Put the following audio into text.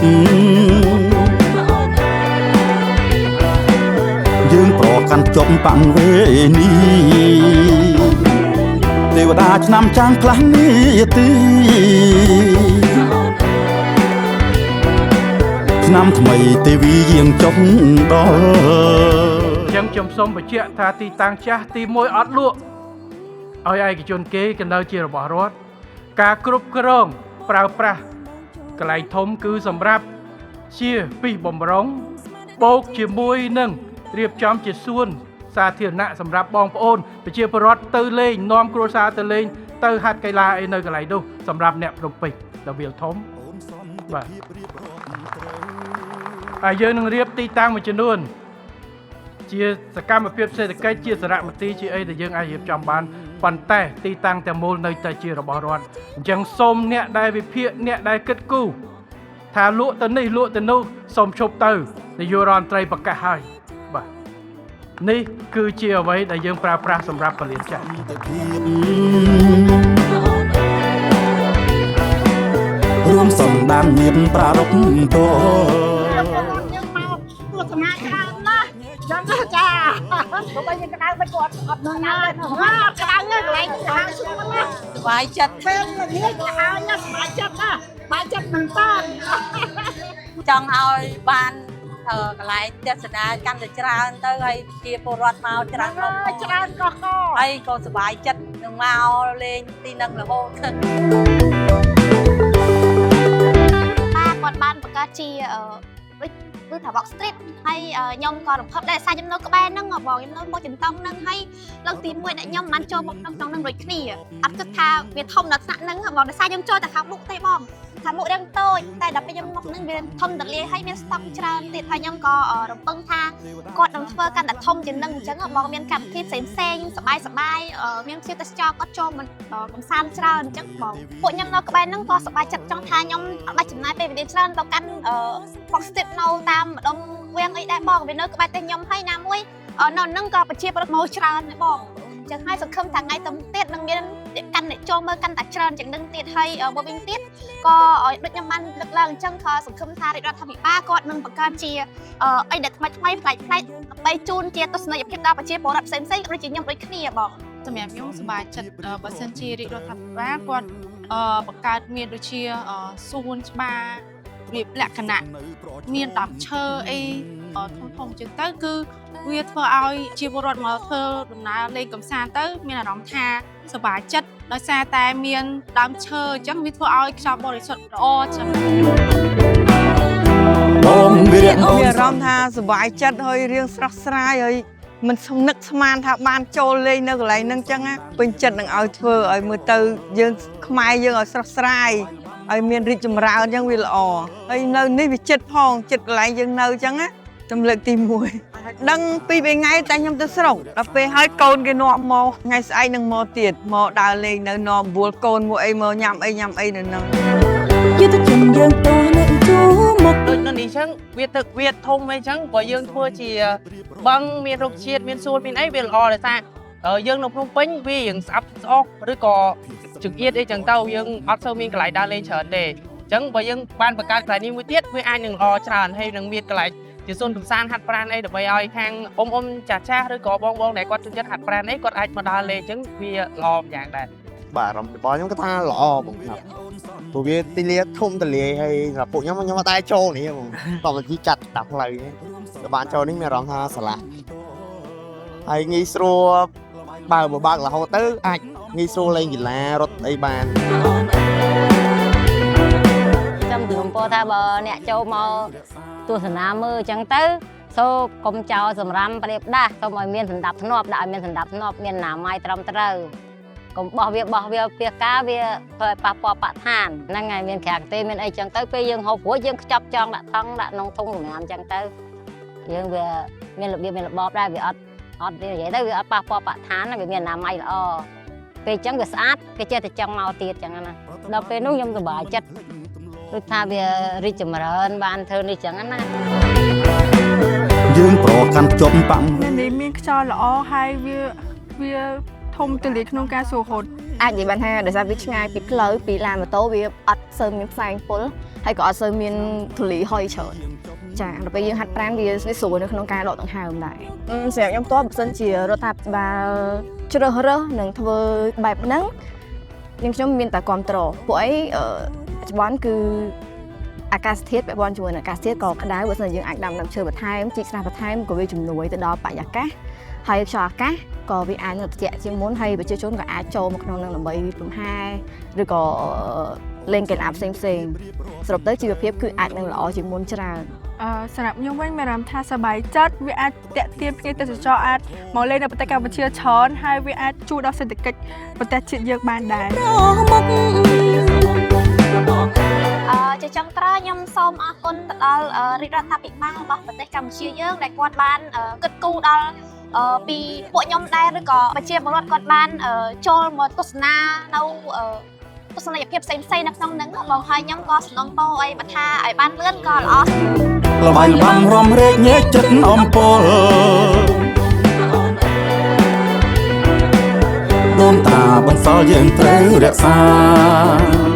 យើងប្រកាន់ជប់បាំងវេនីទេវតាឆ្នាំចាំងខ្លះនេះទីឆ្នាំថ្មីទេវីយាងចុះដល់ចឹងខ្ញុំសូមបញ្ជាក់ថាទីតាំងចាស់ទី1អត់លក់ឲ្យឯកជនគេនៅជារបស់រដ្ឋការគ្រប់គ្រងប្រើប្រាស់កន្លែងធំគឺសម្រាប់ជាពីបំរុងបូកជាមួយនឹងរៀបចំជាសួនសាធារណៈសម្រាប់បងប្អូនប្រជាពលរដ្ឋទៅលេងនាំគ្រួសារទៅលេងទៅហាត់កីឡាអីនៅកន្លែងនោះសម្រាប់អ្នកភ្នំពេញដល់វាលធំបាទហើយយើងនឹងរៀបទីតាំងមួយចំនួនជាសកម្មភាពសេដ្ឋកិច្ចជាសារមន្ទីរជាអីដែលយើងអាចរៀបចំបានប៉ុន្តែទីតាំងទាំងមូលនៅតែជារបស់រដ្ឋអញ្ចឹងសូមអ្នកដែលវិភាគអ្នកដែលគិតគូរថាលក់ទៅនេះលក់ទៅនោះសូមឈប់ទៅនាយករដ្ឋមន្ត្រីប្រកាសហើយបាទនេះគឺជាអ្វីដែលយើងប្រើប្រាស់សម្រាប់ពលានចាស់រួមសំដានមានប្រារព្ធតយើងមកទស្សនាច្រើនណាស់ចាំទៅចាបើបីយើងក្តៅមិនគាត់អត់នឹងណាក្តៅលើកន្លែងក្តៅស្រួលណាស់សុបាយចិត្តពេលនេះទៅហើយណាសុបាយចិត្តណាបាយចិត្តមិនតាន់ចង់ឲ្យបានកន្លែងទេសនាកាន់តែច្រើនទៅហើយជាពលរដ្ឋមកច្រើនច្រើនកកហើយក៏សុបាយចិត្តនឹងមកលេងទីនឹងរហូតបាទគាត់បានបង្កើតជាគឺថា Box Street ហើយខ្ញុំក៏រំភើបដែរសារខ្ញុំនៅក្បែរហ្នឹងបងខ្ញុំនៅមកចន្តងហ្នឹងហើយលើកទី1ដែលខ្ញុំបានចូលមកក្នុងហ្នឹងដូចគ្នាអត់គិតថាវាធំដល់ថ្នាក់ហ្នឹងបងដោយសារខ្ញុំចូលតែខាងមុខទេបងខាងមុខរៀងតូចតែដល់ពេលខ្ញុំមកហ្នឹងវាធំទលាហើយមានស្តុកច្រើនទៀតហើយខ្ញុំក៏រំពឹងថាគាត់នឹងធ្វើកាន់តែធំជាងហ្នឹងអញ្ចឹងបងមានកម្មវិធីផ្សេងសប្បាយមានជាទេសចរគាត់ចូលមកកំសាន្តច្រើនអញ្ចឹងបងពួកខ្ញុំនៅក្បែរហ្នឹងក៏សប្បាយចិត្តចង់ថាខ្ញុំអត់បាច់ចំណាយពេលវេលាច្រើនទៅកាន់Box Street នៅតាមម្ដុំវាងអីដែរបងវានៅក្បែរតែខ្ញុំហើយណាមួយនៅហ្នឹងក៏ប្រជាពលរដ្ឋមកច្រើនដែរបងចឹងហើយសង្ឃឹមថាថ្ងៃទៅទៀតនឹងមានកាន់អ្នកចូលមើលកាន់តែច្រើនជាងនឹងទៀតហើយមកវិញទៀតក៏ដូចខ្ញុំបានលើកឡើងអញ្ចឹងក៏សង្ឃឹមថារាជរដ្ឋាភិបាលគាត់នឹងបង្កើតជាអីដែលថ្មីប្លែកដើម្បីជូនជាទស្សនីយភាពដល់ប្រជាពលរដ្ឋផ្សេងដូចជាខ្ញុំដូចគ្នាបងសម្រាប់ខ្ញុំសប្បាយចិត្តបើសិនជារាជរដ្ឋាភិបាលគាត់បង្កើតមានដូចជាសួនច្បាររៀបលក្ខណៈមានដើមឈើអីធំជាងទៅគឺវាធ្វើឲ្យជាពលរដ្ឋមកធ្វើដំណើរលេងកម្សាន្តទៅមានអារម្មណ៍ថាសប្បាយចិត្តដោយសារតែមានដើមឈើអញ្ចឹងវាធ្វើឲ្យខ្យល់បរិសុទ្ធល្អចឹងបងវាមានអារម្មណ៍ថាសប្បាយចិត្តហើយរៀងស្រស់ស្រាយហើយមិនសំនឹកស្មានថាបានចូលលេងនៅកន្លែងហ្នឹងចឹងពេញចិត្តនឹងឲ្យធ្វើឲ្យមើលទៅយើងខ្មែរយើងឲ្យស្រស់ស្រាយឲ្យមានរីកចម្រើនអញ្ចឹងវាល្អហើយនៅនេះវាចិត្តផងចិត្តកន្លែងយើងនៅអញ្ចឹងណាចំលើកទី1ដឹងពី3ថ្ងៃតែខ្ញុំទៅស្រុកដល់ពេលហើយកូនគេនាំមកថ្ងៃស្អែកនឹងមកទៀតមកដើរលេងនៅនាំ9កូនមកអីមកញ៉ាំអីនៅហ្នឹងយុទ្ធជនយើងតនៅជួមកដូចនៅនេះចឹងវាទឹកវាធំអីចឹងបើយើងធ្វើជាបឹងមានរុក្ខជាតិមានសួនមានអីវាល្អដោយសារយើងនៅភ្នំពេញវារៀងស្អាប់ស្អកឬក៏ចង្អៀតអីចឹងទៅយើងអត់សូវមានកន្លែងដើរលេងច្រើនទេអញ្ចឹងបើយើងបានបង្កើតកន្លែងនេះមួយទៀតវាអាចនឹងល្អច្រើនហើយនឹងមានកន្លែងជាសួនកំសាន្តហាត់ប្រាណអីដើម្បីឲ្យខាងអ៊ំចាស់ឬក៏បងដែលគាត់ចូលចិត្តហាត់ប្រាណអីគាត់អាចមកដើរលេងអញ្ចឹងវាល្អយ៉ាងដែរបាទអារម្មណ៍របស់ខ្ញុំគាត់ថាល្អបងប្អូនព្រោះវាទីលាធំទលាហើយសម្រាប់ពួកខ្ញុំអត់ដែរចូលនេះបងតោះជីកាត់តាមផ្លូវទៅបានចូលនេះមានអារម្មណ៍ថាស្រឡះហើយងាយស្រួលបើរហូតទៅអាចងាយស្រួលលេងកីឡារត់អីបានចាំព្រមពោថាបើអ្នកចូលមកទស្សនាមើលអញ្ចឹងទៅសូមកុំចោលសម្រាមប្រៀបដាស់សូមឲ្យមានសណ្ដាប់ធ្នាប់ដាក់ឲ្យមានសណ្ដាប់ធ្នាប់មានអនាម័យត្រឹមត្រូវកុំបោះវាពាសការវាធ្វើឲ្យប៉ះពាល់បរិស្ថានហ្នឹងហើយមានក្រាកទេមានអីចឹងទៅពេលយើងហូបរួចយើងខ្ចប់ចងដាក់ថង់ដាក់ក្នុងធុងសម្រាមអញ្ចឹងទៅយើងវាមានរបៀបមានរបបដែរវាអត់និយាយទៅវាអត់ប៉ះពាល់បរិស្ថានវាមានអនាម័យល្អពេលអញ្ចឹងវាស្អាតគេចេះតែចង់មកទៀតអញ្ចឹងណាដល់ពេលនោះខ្ញុំសប្បាយចិត្តដូចថាវារីកចម្រើនបានធ្វើនេះអញ្ចឹងណាយើងប្រកាន់ជប់បាំងនេះមានខ្យល់ល្អហើយវាធំទលាក្នុងការសួរហត់ អាចនិយាយបានថាដោយសារវាឆ្ងាយពីផ្លូវពីឡានម៉ូតូវាអត់សូវមានផ្សែងពុលហើយក៏អត់សូវមានធូលីហុយច្រើនចាដល់ពេលយើងហាត់ប្រាណវាស្រួលនៅក្នុងការដកដង្ហើមដែរសម្រាប់ខ្ញុំផ្ទាល់បើសិនជារដ្ឋាភិបាលជ្រើសរើសនឹងធ្វើបែបហ្នឹងខ្ញុំមានតែគ្រប់គ្រងពួកអីបច្ចុប្បន្នគឺអាកាសធាតុពាក់ព័ន្ធជាមួយនឹងអាកាសធាតុក៏ក្តៅបើសិនជាយើងអាចដាំឈើបន្ថែមជីកស្រះបន្ថែមក៏វាជំនួយទៅដល់បរិយាកាសហើយខ្យល់អាកាសក៏វាអាចនឹងត្រជាក់ជាងមុនហើយប្រជាជនក៏អាចចូលមកក្នុងនឹងដើម្បីលំហែឬក៏លេងកីឡាផ្សេងសរុបទៅជីវភាពគឺអាចនឹងល្អជាងមុនច្រើនសម្រាប់ខ្ញុំវិញមានអារម្មណ៍ថាសប្បាយចិត្តវាអាចតាក់ទាញភ្ញៀវទេសចរអាចមកលេងនៅប្រទេសកម្ពុជាច្រើនហើយវាអាចជួយដល់សេដ្ឋកិច្ចប្រទេសជាតិយើងបានដែរជាចុងក្រោយខ្ញុំសូមអរគុណទៅដល់រាជរដ្ឋាភិបាលរបស់ប្រទេសកម្ពុជាយើងដែលគាត់បានគិតគូរដល់ពីពួកខ្ញុំដែរឬក៏ប្រជាពលរដ្ឋគាត់បានចូលមកទស្សនានៅទស្សនីយភាពផ្សេងៗនៅក្នុងហ្នឹងបងហើយខ្ញុំក៏សំណូមពរឲ្យបន្ថាឲ្យបានលឿនក៏ល្អល្បាញល្បាំរំរែកញែកចិត្តអំពលដូនតាបន្សល់យើងត្រូវរក្សា